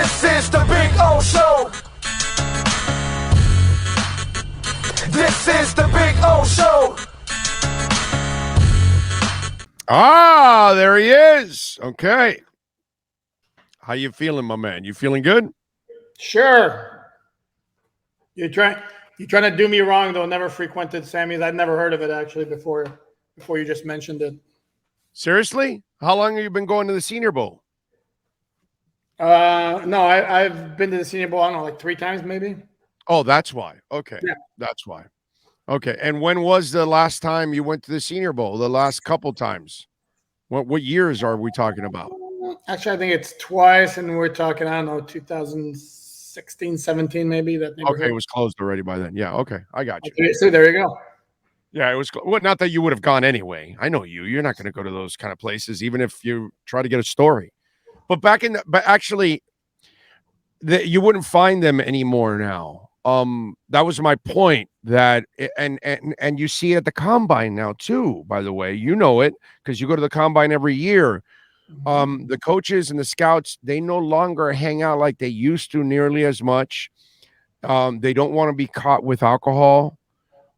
This is the Big O Show. This is the Big O Show. Ah, there he is. Okay. How you feeling, my man? You feeling good? Sure. You're trying to do me wrong, though. Never frequented Sammy's. I'd never heard of it actually before you just mentioned it. Seriously? How long have you been going to the Senior Bowl? No, I've been to the Senior Bowl, I don't know, like 3 times maybe. Oh, that's why. Okay. Yeah. That's why. Okay. And when was the last time you went to the Senior Bowl? The last couple times? What years are we talking about? Actually, I think it's twice, and we're talking, I don't know, 2016, 17 maybe. That Okay, it was closed already by then. Yeah, okay. I got you. Okay, so there you go. Yeah, it was well, not that you would have gone anyway. I know you. You're not going to go to those kind of places, even if you try to get a story. But actually, you wouldn't find them anymore now. That was my point. That and you see it at the combine now too. By the way, you know it because you go to the combine every year. The coaches and the scouts, they no longer hang out like they used to nearly as much. They don't want to be caught with alcohol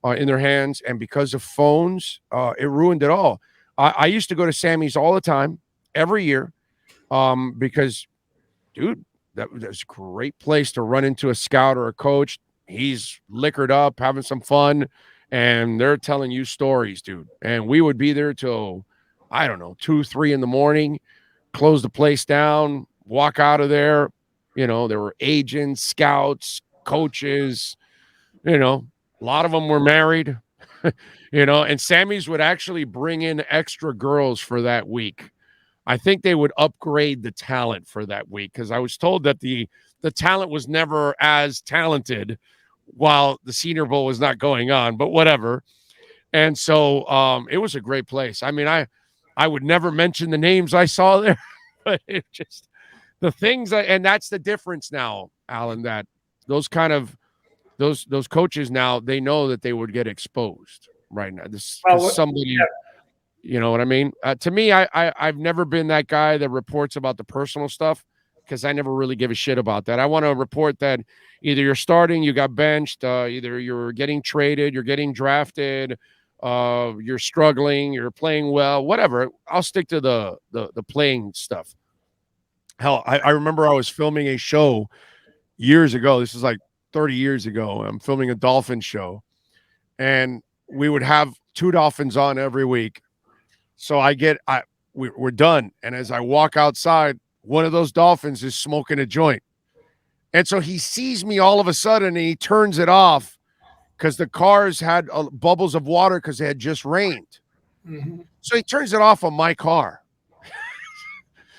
in their hands, and because of phones, it ruined it all. I used to go to Sammy's all the time, every year, because, dude, that's a great place to run into a scout or a coach. He's liquored up, having some fun, and they're telling you stories, dude. And we would be there till, I don't know, 2, 3 in the morning, close the place down, walk out of there. You know, there were agents, scouts, coaches, you know, a lot of them were married, you know, and Sammy's would actually bring in extra girls for that week. I think they would upgrade the talent for that week because I was told that the talent was never as talented while the Senior Bowl was not going on, but whatever. And so it was a great place. I mean, I would never mention the names I saw there, but it just the things and that's the difference now, Alan, that those kind of those coaches now, they know that they would get exposed right now. Somebody, you know what I mean? To me, I've never been that guy that reports about the personal stuff because I never really give a shit about that. I want to report that either you're starting, you got benched, either you're getting traded, you're getting drafted, you're struggling, you're playing well, whatever. I'll stick to the playing stuff. Hell, I remember I was filming a show years ago. This is like 30 years ago. I'm filming a Dolphins show, and we would have 2 Dolphins on every week. So we're done. And as I walk outside, one of those Dolphins is smoking a joint. And so he sees me all of a sudden and he turns it off because the cars had bubbles of water because it had just rained. Mm-hmm. So he turns it off on my car.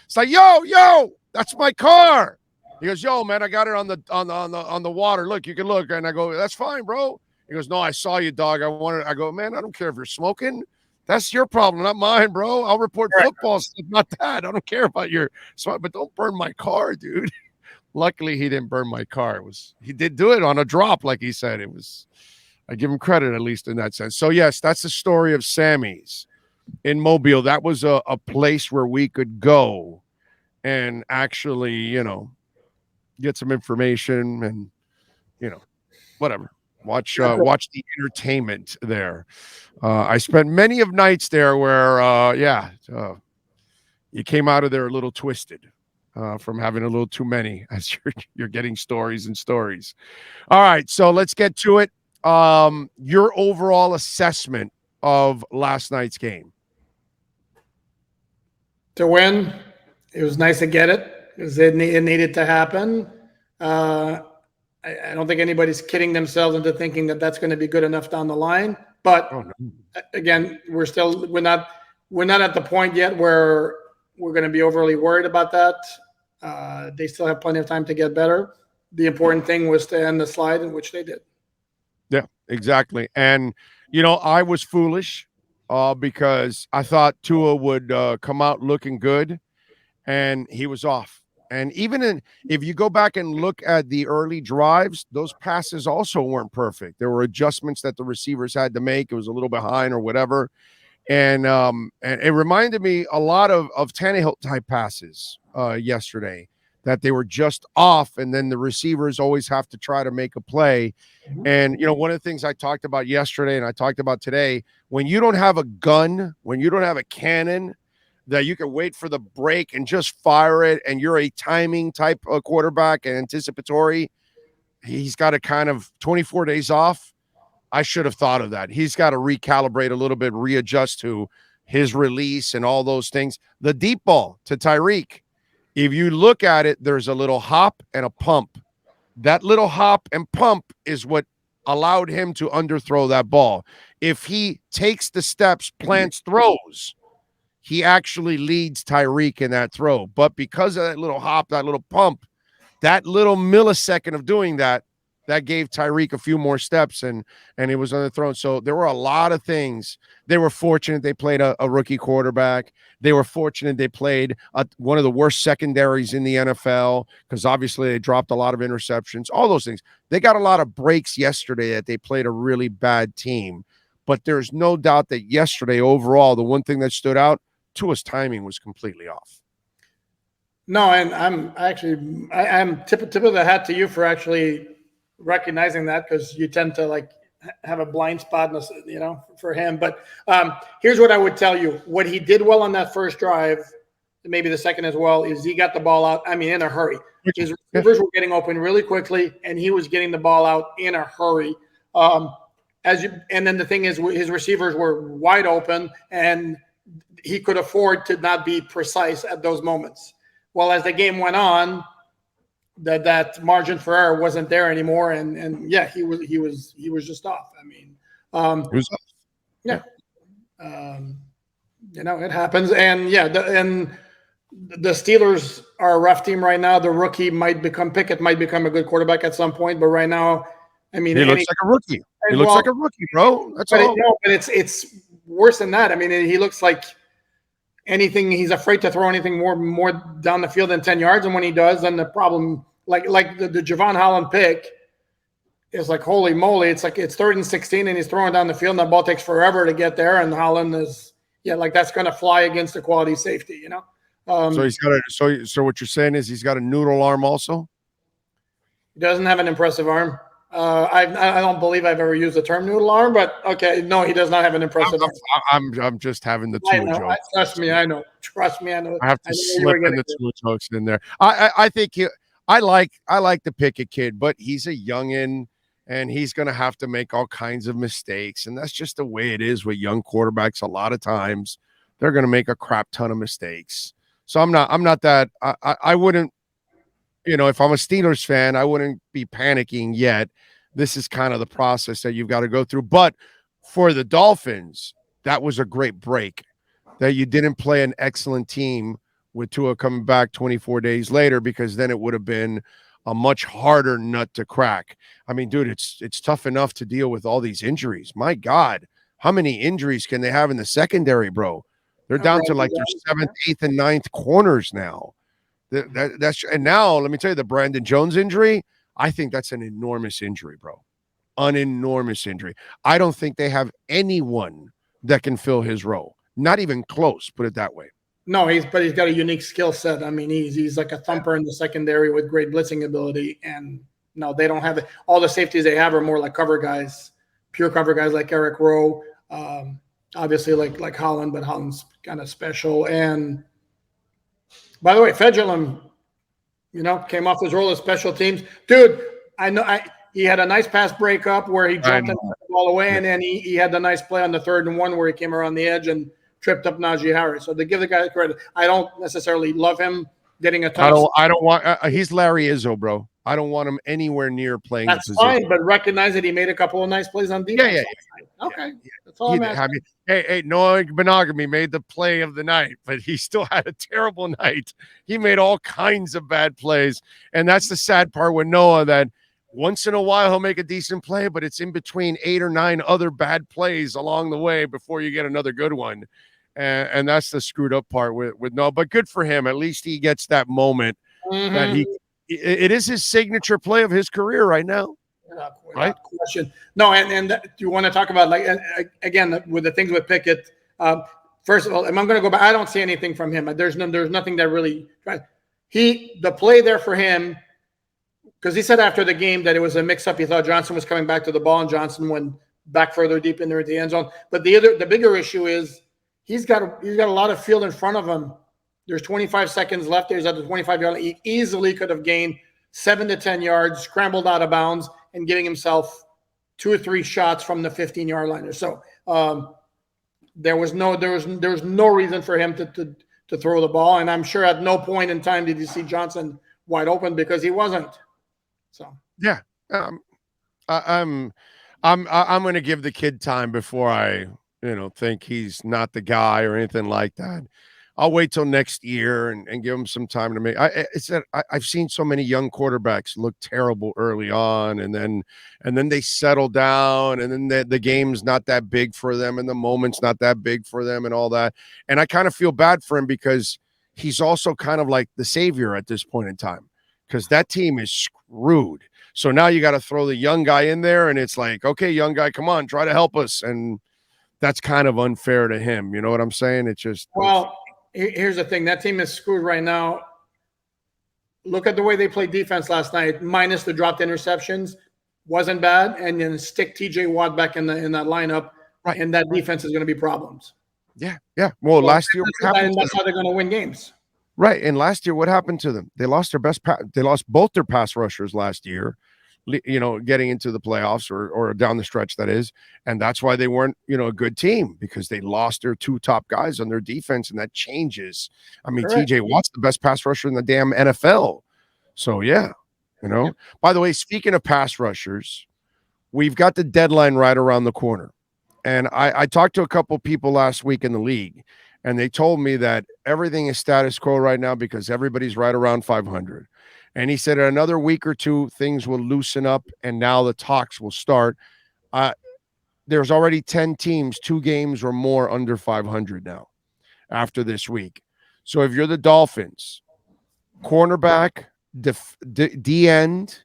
It's like, yo, that's my car. He goes, yo, man, I got it on the water. Look, you can look. And I go, that's fine, bro. He goes, no, I saw you, dog. I go, man, I don't care if you're smoking. That's your problem, not mine, bro. I'll report football stuff, not that. I don't care about your smoke, but don't burn my car, dude. Luckily, he didn't burn my car. He did do it on a drop, like he said. I give him credit, at least in that sense. So, yes, that's the story of Sammy's in Mobile. That was a place where we could go and actually, you know, get some information and, you know, whatever. Watch the entertainment there. I spent many of nights there where, you came out of there a little twisted from having a little too many as you're getting stories and stories. All right, so let's get to it. Your overall assessment of last night's game. To win, it was nice to get it because it needed to happen. I don't think anybody's kidding themselves into thinking that that's going to be good enough down the line. But again, we're not at the point yet where we're going to be overly worried about that. They still have plenty of time to get better. The important thing was to end the slide, in which they did. Yeah, exactly. And, you know, I was foolish because I thought Tua would come out looking good, and he was off. And even if you go back and look at the early drives, those passes also weren't perfect. There were adjustments that the receivers had to make. It was a little behind or whatever. And it reminded me a lot of Tannehill type passes yesterday that they were just off, and then the receivers always have to try to make a play. And, one of the things I talked about yesterday and I talked about today, when you don't have a gun, when you don't have a cannon that you can wait for the break and just fire it, and you're a timing type of quarterback and anticipatory, he's got to kind of 24 days off. I should have thought of that. He's got to recalibrate a little bit, readjust to his release and all those things. The deep ball to Tyreek, if you look at it, there's a little hop and a pump. That little hop and pump is what allowed him to underthrow that ball. If he takes the steps, plants, throws, he actually leads Tyreek in that throw. But because of that little hop, that little pump, that little millisecond of doing that, that gave Tyreek a few more steps, and it was underthrown. So there were a lot of things. They were fortunate they played a rookie quarterback. They were fortunate they played one of the worst secondaries in the NFL, because obviously they dropped a lot of interceptions, all those things. They got a lot of breaks yesterday that they played a really bad team. But there's no doubt that yesterday, overall, the one thing that stood out, Tua's timing was completely off. No, and I'm tip of the hat to you for actually recognizing that, because you tend to have a blind spot, for him. But here's what I would tell you: what he did well on that first drive, maybe the second as well, is he got the ball out. I mean, in a hurry. His receivers were getting open really quickly, and he was getting the ball out in a hurry. And then the thing is, his receivers were wide open, and he could afford to not be precise at those moments. Well, as the game went on, that margin for error wasn't there anymore, and yeah, he was just off. I mean, yeah, it happens, and yeah, the Steelers are a rough team right now. The rookie Pickett might become a good quarterback at some point, but right now, I mean, he looks like a rookie. He looks like a rookie, bro. That's all. But it's worse than that. I mean, he looks like anything. He's afraid to throw anything more down the field than 10 yards, and when he does, then the problem, like the Javon Holland pick, is like, holy moly! It's like it's 3rd and 16, and he's throwing down the field, and the ball takes forever to get there, and Holland is that's going to fly against the quality safety, So he's got so what you're saying is he's got a noodle arm also. He doesn't have an impressive arm. I don't believe I've ever used the term noodle arm, but okay, no, he does not have an impressive arm. I'm just having the Tua joke. Trust me, I know. I have to slip in the Tua jokes in there. I think I like the Pickett kid, but he's a youngin', and he's going to have to make all kinds of mistakes, and that's just the way it is with young quarterbacks. A lot of times, they're going to make a crap ton of mistakes. So I'm not that. I wouldn't. If I'm a Steelers fan, I wouldn't be panicking yet. This is kind of the process that you've got to go through. But for the Dolphins, that was a great break, that you didn't play an excellent team with Tua coming back 24 days later, because then it would have been a much harder nut to crack. I mean, dude, it's tough enough to deal with all these injuries. My God, how many injuries can they have in the secondary, bro? They're down to like their 7th, 8th, and 9th corners now. That's and now let me tell you, the Brandon Jones injury, I think that's an enormous injury, bro. An enormous injury. I don't think they have anyone that can fill his role. Not even close, put it that way. No, but he's got a unique skill set. I mean, he's like a thumper in the secondary with great blitzing ability. And no, they don't have it. All the safeties they have are more like cover guys, pure cover guys like Eric Rowe. Obviously like Holland, but Holland's kind of special. And by the way, Fedulum, came off his role as special teams. Dude, I know he had a nice pass breakup where he jumped and took the ball away, and then he had the nice play on the 3rd and 1 where he came around the edge and tripped up Najee Harris. So to give the guy credit, I don't necessarily love him getting a touch. I don't want he's Larry Izzo, bro. I don't want him anywhere near playing. That's fine, but recognize that he made a couple of nice plays on defense. Yeah. Okay, that's all I'm asking. Hey, Noah Monogamy made the play of the night, but he still had a terrible night. He made all kinds of bad plays, and that's the sad part with Noah, that once in a while he'll make a decent play, but it's in between 8 or 9 other bad plays along the way before you get another good one. And that's the screwed up part with Noah. But good for him. At least he gets that moment that it is his signature play of his career right now. Right? Question. No, and do you want to talk about, again, with the things with Pickett? First of all, I'm going to go back. I don't see anything from him. There's nothing that really. the play there for him, because he said after the game that it was a mix-up. He thought Johnson was coming back to the ball, and Johnson went back further deep in there at the end zone. But the bigger issue is he's got a lot of field in front of him. There's 25 seconds left. There's at the 25-yard line. He easily could have gained 7 to 10 yards, scrambled out of bounds, and giving himself 2 or 3 shots from the 15-yard line. So there was no reason for him to throw the ball, and I'm sure at no point in time did you see Johnson wide open, because he wasn't. So yeah, I'm going to give the kid time before I think he's not the guy or anything like that. I'll wait till next year and give him some time to make. I've seen so many young quarterbacks look terrible early on, and then they settle down, and then the game's not that big for them, and the moment's not that big for them, and all that. And I kind of feel bad for him, because he's also kind of like the savior at this point in time, because that team is screwed. So now you got to throw the young guy in there, and it's like, okay, young guy, come on, try to help us, and that's kind of unfair to him. You know what I'm saying? It's just Here's the thing. That team is screwed right now. Look at the way they played defense last night, minus the dropped interceptions. Wasn't bad. And then stick TJ Watt back in that lineup, right, and that defense is going to be problems. Yeah. Well, last year, that's how they're going to win games. Right. And last year, what happened to them? They lost they lost both their pass rushers last year, getting into the playoffs or down the stretch, that is. And that's why they weren't, a good team, because they lost their 2 top guys on their defense, and that changes. I mean, Correct. TJ Watt's the best pass rusher in the damn NFL. So, yeah, Yep. By the way, speaking of pass rushers, we've got the deadline right around the corner. And I talked to a couple people last week in the league, and they told me that everything is status quo right now because everybody's right around 500. And he said in another week or two, things will loosen up, and now the talks will start. There's already 10 teams, 2 games or more under 500 now after this week. So if you're the Dolphins, cornerback, D-end,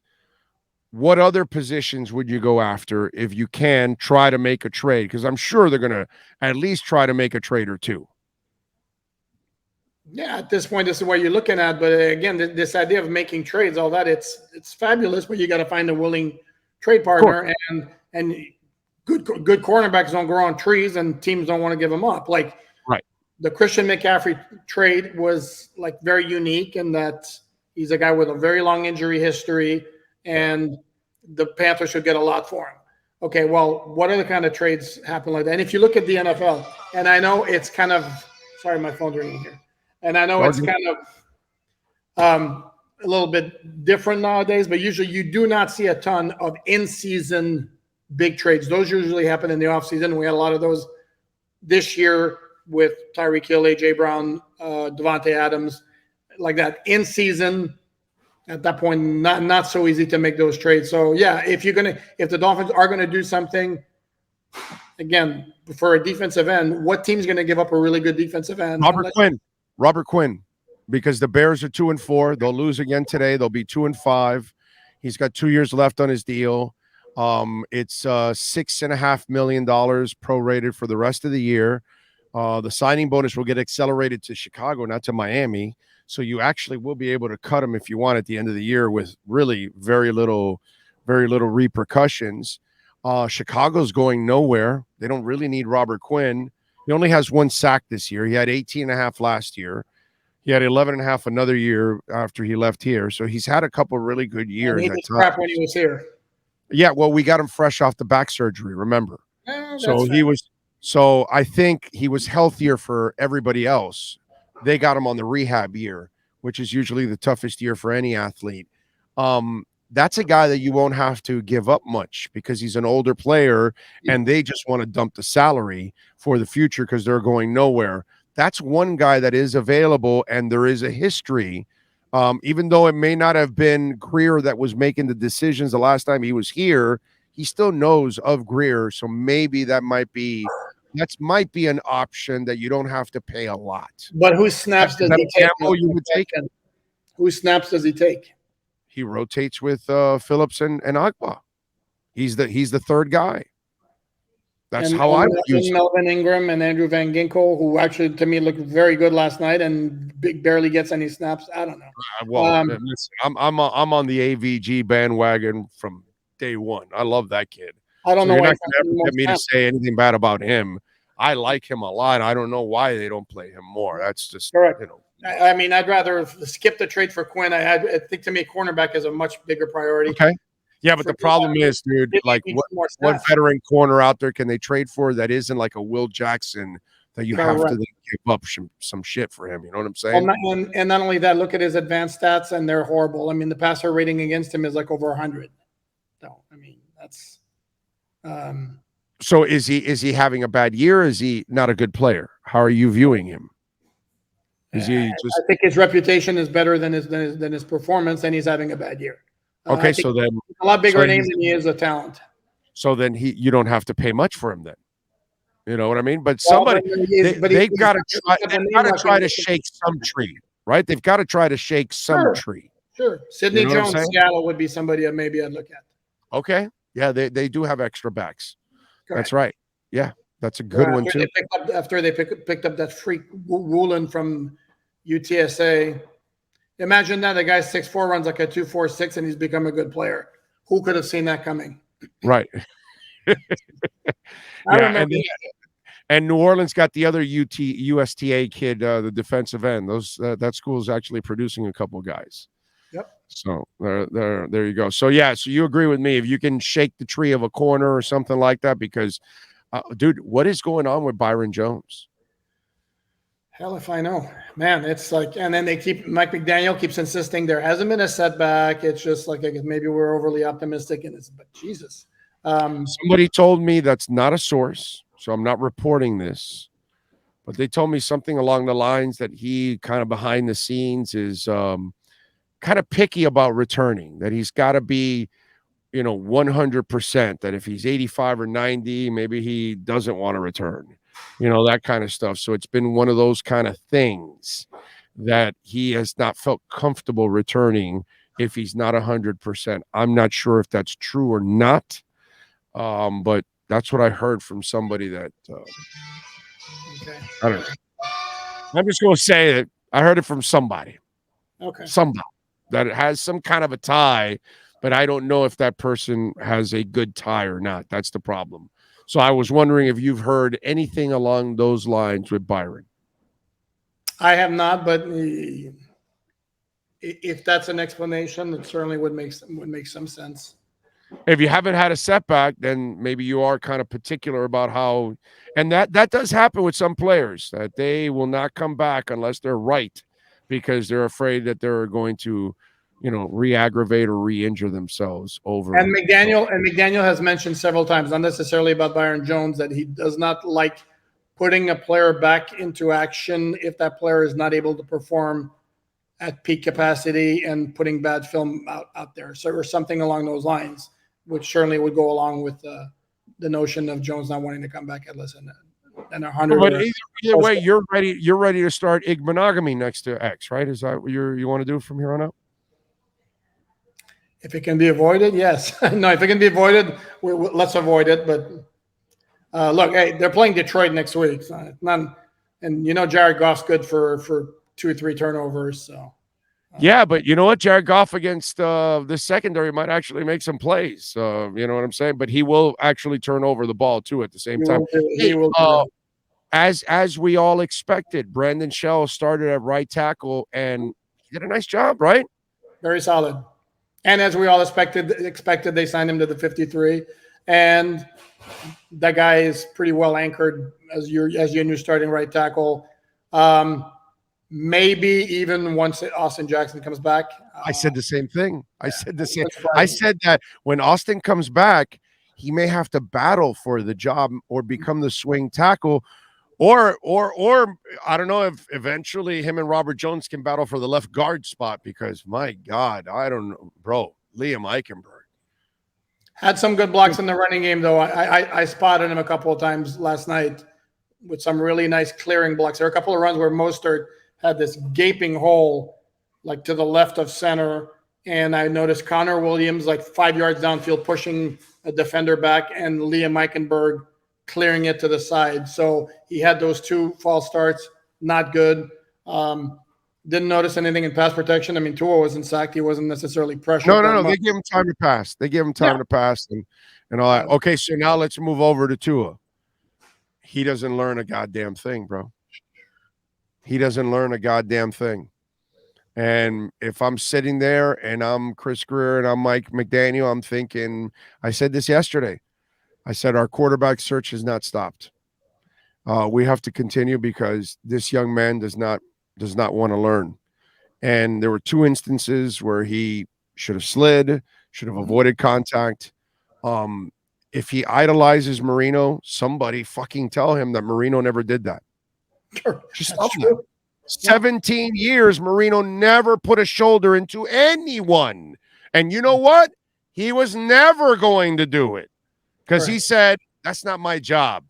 what other positions would you go after if you can try to make a trade? Because I'm sure they're going to at least try to make a trade or 2. Yeah, at this point, this is what you're looking at. But again, this idea of making trades, all that, it's fabulous, but you got to find a willing trade partner. And good cornerbacks don't grow on trees, and teams don't want to give them up. Like, right, the Christian McCaffrey trade was like very unique in that he's a guy with a very long injury history, and the Panthers should get a lot for him. Okay, well, what other kind of trades happen like that? And if you look at the NFL, and I know it's kind of – sorry, my phone's ringing here. And I know it's kind of a little bit different nowadays, but usually you do not see a ton of in-season big trades. Those usually happen in the offseason. We had a lot of those this year with Tyreek Hill, A.J. Brown, Devontae Adams, like that. In-season, at that point, not so easy to make those trades. So, yeah, if the Dolphins are going to do something, again, for a defensive end, what team's going to give up a really good defensive end? Robert Quinn, because the Bears are 2-4. They'll lose again today. They'll be 2-5. He's got 2 years left on his deal. It's $6.5 million prorated for the rest of the year. The signing bonus will get accelerated to Chicago, not to Miami. So you actually will be able to cut him if you want at the end of the year with really very little repercussions. Chicago's going nowhere. They don't really need Robert Quinn. He only has 1 sack this year. He had 18.5 last year. He had 11.5 another year after he left here. So he's had a couple really good years. And he was crap when he was here. Yeah, well, we got him fresh off the back surgery, remember? So I think he was healthier for everybody else. They got him on the rehab year, which is usually the toughest year for any athlete. That's a guy that you won't have to give up much because he's an older player and they just want to dump the salary for the future because they're going nowhere. That's one guy that is available, and there is a history. Even though it may not have been Greer that was making the decisions the last time he was here, he still knows of Greer. So maybe that might be an option that you don't have to pay a lot. But who snaps does he take? You would take? Who snaps does he take? He rotates with Phillips and Agba. He's the third guy. That's how I would use it. Melvin Ingram and Andrew Van Ginkel, who actually to me looked very good last night, and barely gets any snaps. I don't know. Listen, I'm on the AVG bandwagon from day one. I love that kid. I don't know. You're why not going to ever get me to say anything bad about him. I like him a lot. I don't know why they don't play him more. That's just correct. You know. I mean, I'd rather skip the trade for Quinn. I think to me, cornerback is a much bigger priority. Okay. Yeah, but the problem is, dude, like what veteran corner out there can they trade for that isn't like a Will Jackson that you have to give up some shit for him? You know what I'm saying? Well, and not only that, look at his advanced stats, and they're horrible. I mean, the passer rating against him is like over 100. So, I mean, that's. So is he having a bad year? Is he not a good player? How are you viewing him? Is he just? I think his reputation is better than his performance, and he's having a bad year. Okay, so then a lot bigger name than he is a talent. So then you don't have to pay much for him then. You know what I mean? But somebody they've got to try to shake some tree, right? They've got to try to shake some tree. Sure. Sidney Jones, Seattle would be somebody that maybe I'd look at. Okay. Yeah, they do have extra backs. Correct. That's right. Yeah, that's a good one too. After they picked up that freak Woolen from UTSA. Imagine that a guy 6'4" runs like a 2.46 and he's become a good player. Who could have seen that coming? Right. And New Orleans got the other USTA kid, the defensive end. That school is actually producing a couple guys. Yep. So there you go. So yeah, so you agree with me if you can shake the tree of a corner or something like that, because, dude, what is going on with Byron Jones? Hell if I know, man. It's like, and then Mike McDaniel keeps insisting there hasn't been a setback. It's just like, I guess maybe we're overly optimistic, but Jesus. Somebody told me that's not a source, so I'm not reporting this, but they told me something along the lines that he kind of behind the scenes is kind of picky about returning, that he's got to be, 100%, that if he's 85 or 90, maybe he doesn't want to return, that kind of stuff. So it's been one of those kind of things that he has not felt comfortable returning if he's not 100%. I'm not sure if that's true or not, but that's what I heard from somebody that okay. I don't know. I'm just going to say that I heard it from somebody. Okay. Somebody that has some kind of a tie, but I don't know if that person has a good tie or not. That's the problem. So I was wondering if you've heard anything along those lines with Byron. I have not, but if that's an explanation, it certainly would make some sense. If you haven't had a setback, then maybe you are kind of particular about how, and that does happen with some players, that they will not come back unless they're right, because they're afraid that they're going to, re-aggravate or re-injure themselves over. And McDaniel has mentioned several times, not necessarily about Byron Jones, that he does not like putting a player back into action if that player is not able to perform at peak capacity and putting bad film out there. So, or something along those lines, which certainly would go along with the notion of Jones not wanting to come back at less than 100. But either way, you're ready to start monogamy next to X, right? Is that what you want to do from here on out? If it can be avoided, yes. No, if it can be avoided, let's avoid it. But look, hey, they're playing Detroit next week. So and Jared Goff's good for 2 or 3 turnovers. So yeah, but you know what? Jared Goff against the secondary might actually make some plays. You know what I'm saying? But he will actually turn over the ball too at the same time. He will. As we all expected, Brandon Shell started at right tackle and he did a nice job, right? Very solid. And as we all expected, they signed him to the 53, and that guy is pretty well anchored as your new starting right tackle. Maybe even once Austin Jackson comes back. I said the same thing. I said that when Austin comes back, he may have to battle for the job or become the swing tackle. Or I don't know if eventually him and Robert Jones can battle for the left guard spot, because my God, I don't know, bro. Liam Eichenberg had some good blocks in the running game, though. I spotted him a couple of times last night with some really nice clearing blocks. There are a couple of runs where Mostert had this gaping hole like to the left of center, and I noticed Connor Williams like 5 yards downfield pushing a defender back, and Liam Eichenberg clearing it to the side. So he had those 2 false starts, not good. Didn't notice anything in pass protection. I mean, Tua wasn't sacked. He wasn't necessarily pressured. No. They give him time to pass. They give him time to pass and all that. Okay, so now let's move over to Tua. He doesn't learn a goddamn thing, bro. He doesn't learn a goddamn thing. And if I'm sitting there and I'm Chris Greer and I'm Mike McDaniel, I'm thinking, I said this yesterday. I said our quarterback search has not stopped. We have to continue because this young man does not want to learn. And there were 2 instances where he should have slid, should have avoided contact. If he idolizes Marino, somebody fucking tell him that Marino never did that. Just tell him that. 17 years, Marino never put a shoulder into anyone. And you know what? He was never going to do it because he said, that's not my job.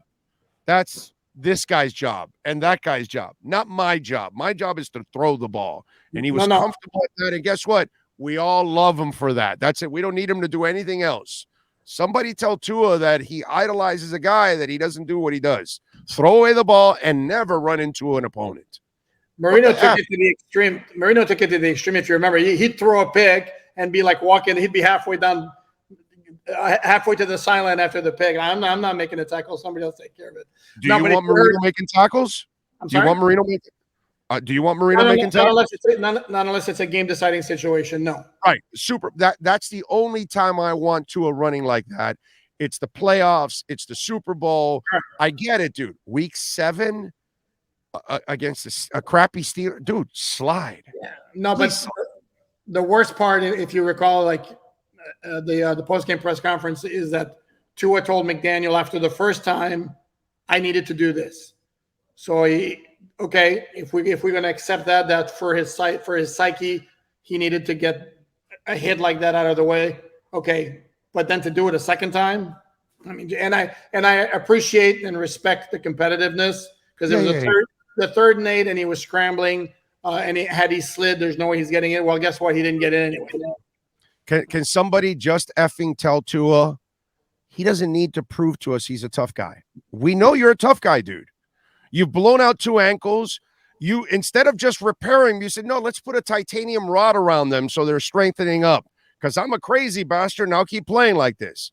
That's this guy's job and that guy's job, not my job. My job is to throw the ball. And he was comfortable with that. And guess what? We all love him for that. That's it. We don't need him to do anything else. Somebody tell Tua that he idolizes a guy that he doesn't do what he does. Throw away the ball and never run into an opponent. Marino took it to the extreme. If you remember, he'd throw a pick and be like walking. He'd be halfway down, halfway to the sideline after the pick. I'm not making a tackle. Somebody else take care of it. Do you want Marino making tackles? Do you want Marino making? Do you want Marino making tackles? Not unless it's a game-deciding situation. No. Right. Super. That's the only time I want Tua running like that. It's the playoffs. It's the Super Bowl. I get it, dude. Week 7 against a crappy Steelers. Dude, slide. Yeah. No, but the worst part, if you recall, like the post-game press conference, is that Tua told McDaniel after the first time, I needed to do this. So if we're going to accept that for his psyche, he needed to get a hit like that out of the way. Okay, but then to do it a second time, I mean, and I appreciate and respect the competitiveness because it was the third and 8, and he was scrambling, and had he slid, there's no way he's getting it. Well, guess what? He didn't get it anyway. Can somebody just effing tell Tua he doesn't need to prove to us he's a tough guy? We know you're a tough guy, dude. You've blown out 2 ankles. You, instead of just repairing, you said, no, let's put a titanium rod around them so they're strengthening up. Because I'm a crazy bastard and I'll keep playing like this.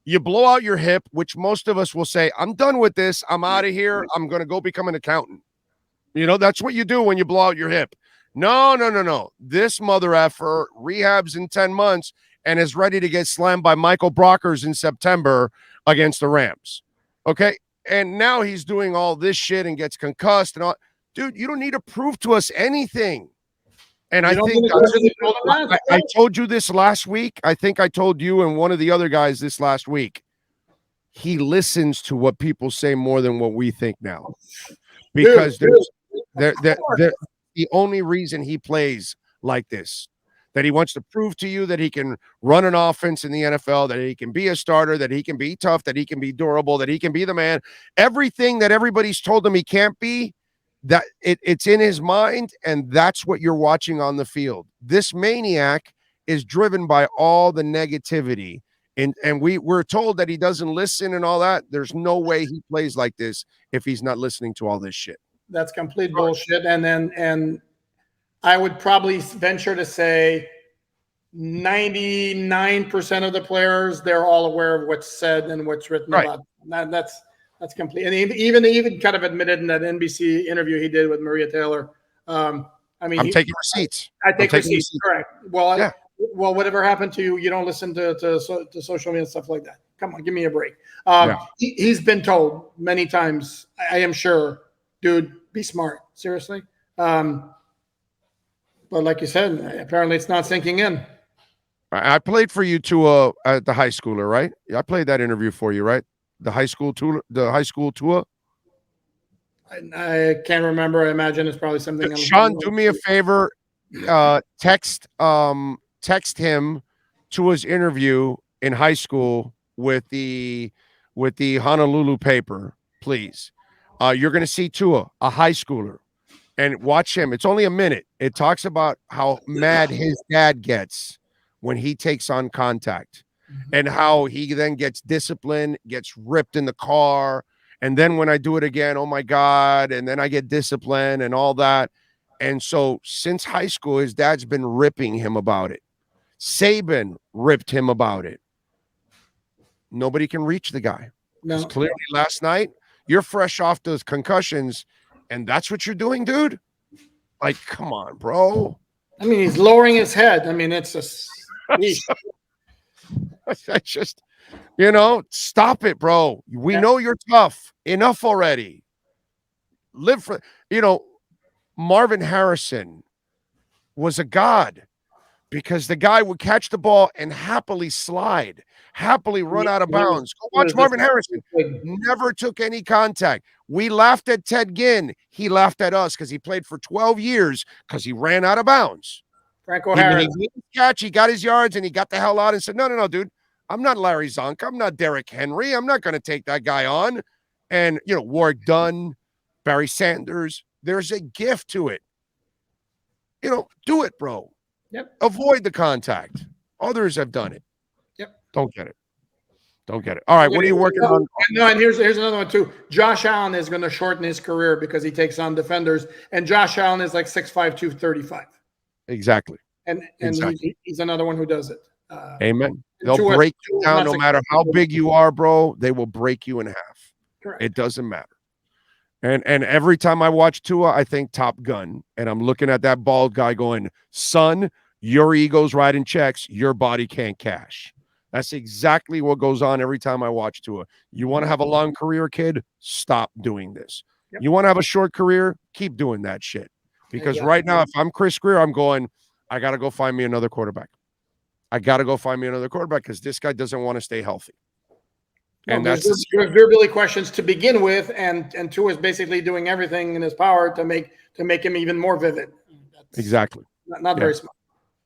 You blow out your hip, which most of us will say, I'm done with this. I'm out of here. I'm going to go become an accountant. You know, that's what you do when you blow out your hip. No. This mother effer rehabs in 10 months and is ready to get slammed by Michael Brockers in September against the Rams. Okay? And now he's doing all this shit and gets concussed and all. Dude, you don't need to prove to us anything. And I think I told you this last week. I think I told you and one of the other guys this last week. He listens to what people say more than what we think now. Because the only reason he plays like this, that he wants to prove to you that he can run an offense in the NFL, that he can be a starter, that he can be tough, that he can be durable, that he can be the man. Everything that everybody's told him he can't be, that it's in his mind, and that's what you're watching on the field. This maniac is driven by all the negativity, and we're told that he doesn't listen and all that. There's no way he plays like this if he's not listening to all this shit. That's complete bullshit. And I would probably venture to say 99% of the players, they're all aware of what's said and what's written about them. That's complete. And even kind of admitted in that NBC interview he did with Maria Taylor. I mean, I'm taking receipts. I take receipts. Correct. Well, well, whatever happened to you, you don't listen to social media and stuff like that. Come on, give me a break. He's been told many times, I am sure, dude, be smart. Seriously. But like you said, apparently it's not sinking in. I played for you Tua at the high schooler, right? I played that interview for you, right? The high school Tua. I can't remember. I imagine it's probably something. Sean, do me a favor. Text him Tua's interview in high school with the Honolulu paper, please. You're going to see Tua, a high schooler, and watch him. It's only a minute. It talks about how mad his dad gets when he takes on contact. and how he then gets disciplined, gets ripped in the car. And then when I do it again, oh my God. And then I get disciplined and all that. And so since high school, his dad's been ripping him about it. Saban ripped him about it. Nobody can reach the guy. No. Clearly last night, you're fresh off those concussions, and that's what you're doing, dude? Like, come on, bro. I mean, he's lowering his head. I mean, it's just... I just, stop it, bro. We know you're tough. Enough already. Live for, Marvin Harrison was a god because the guy would catch the ball and happily slide, happily run out of bounds. Go watch Marvin Harrison. Never took any contact. We laughed at Ted Ginn. He laughed at us because he played for 12 years because he ran out of bounds. Franco Harris. He got his yards and he got the hell out and said, no, dude. I'm not Larry Zonk. I'm not Derrick Henry. I'm not going to take that guy on. And, Warwick Dunn, Barry Sanders, there's a gift to it. Do it, bro. Yep. Avoid the contact. Others have done it. Yep. Don't get it. All right, what are you working on? No, and here's another one, too. Josh Allen is going to shorten his career because he takes on defenders. And Josh Allen is like 6'5", 235. Exactly. And exactly. He's another one who does it. Amen. They'll break you down no matter how big you are, bro. They will break you in half. Correct. It doesn't matter. And every time I watch Tua, I think Top Gun. And I'm looking at that bald guy going, son, your ego's writing checks. Your body can't cash. That's exactly what goes on every time I watch Tua. You want to have a long career, kid? Stop doing this. Yep. You want to have a short career? Keep doing that shit. Because right now, if I'm Chris Greer, I'm going, I got to go find me another quarterback. Because this guy doesn't want to stay healthy. And there's Billy questions to begin with, and Tua is basically doing everything in his power to make him even more vivid. That's exactly. Not very smart.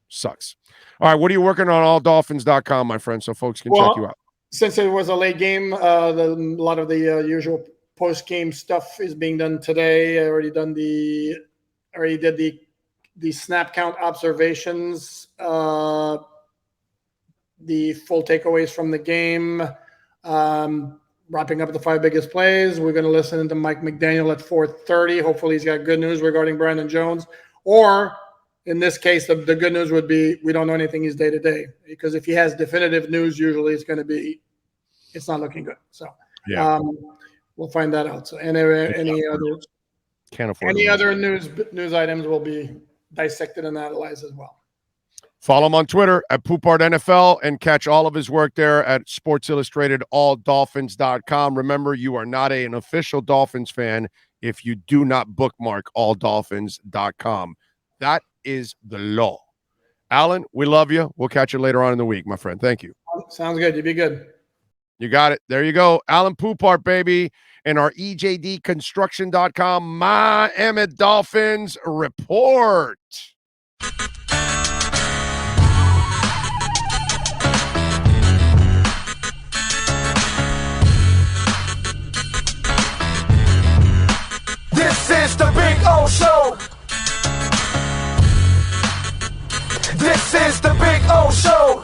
Sucks. All right, what are you working on alldolphins.com, my friend, so folks can check you out? Since it was a late game, a lot of the usual post-game stuff is being done today. I already did the snap count observations, the full takeaways from the game, wrapping up the 5 biggest plays. We're going to listen to Mike McDaniel at 4:30. Hopefully he's got good news regarding Byron Jones. Or in this case, the good news would be we don't know anything he's day-to-day. Because if he has definitive news, usually it's not looking good. So we'll find that out. So any other news items will be dissected and analyzed as well. Follow him on Twitter at Poupart NFL and catch all of his work there at Sports Illustrated, alldolphins.com. Remember, you are not an official Dolphins fan if you do not bookmark alldolphins.com. That is the law. Alain, we love you. We'll catch you later on in the week, my friend. Thank you. Sounds good. You be good. You got it. There you go. Alain Poupart, baby. And our EJDconstruction.com Miami Dolphins report. This is the Big O Show. This is the Big O Show.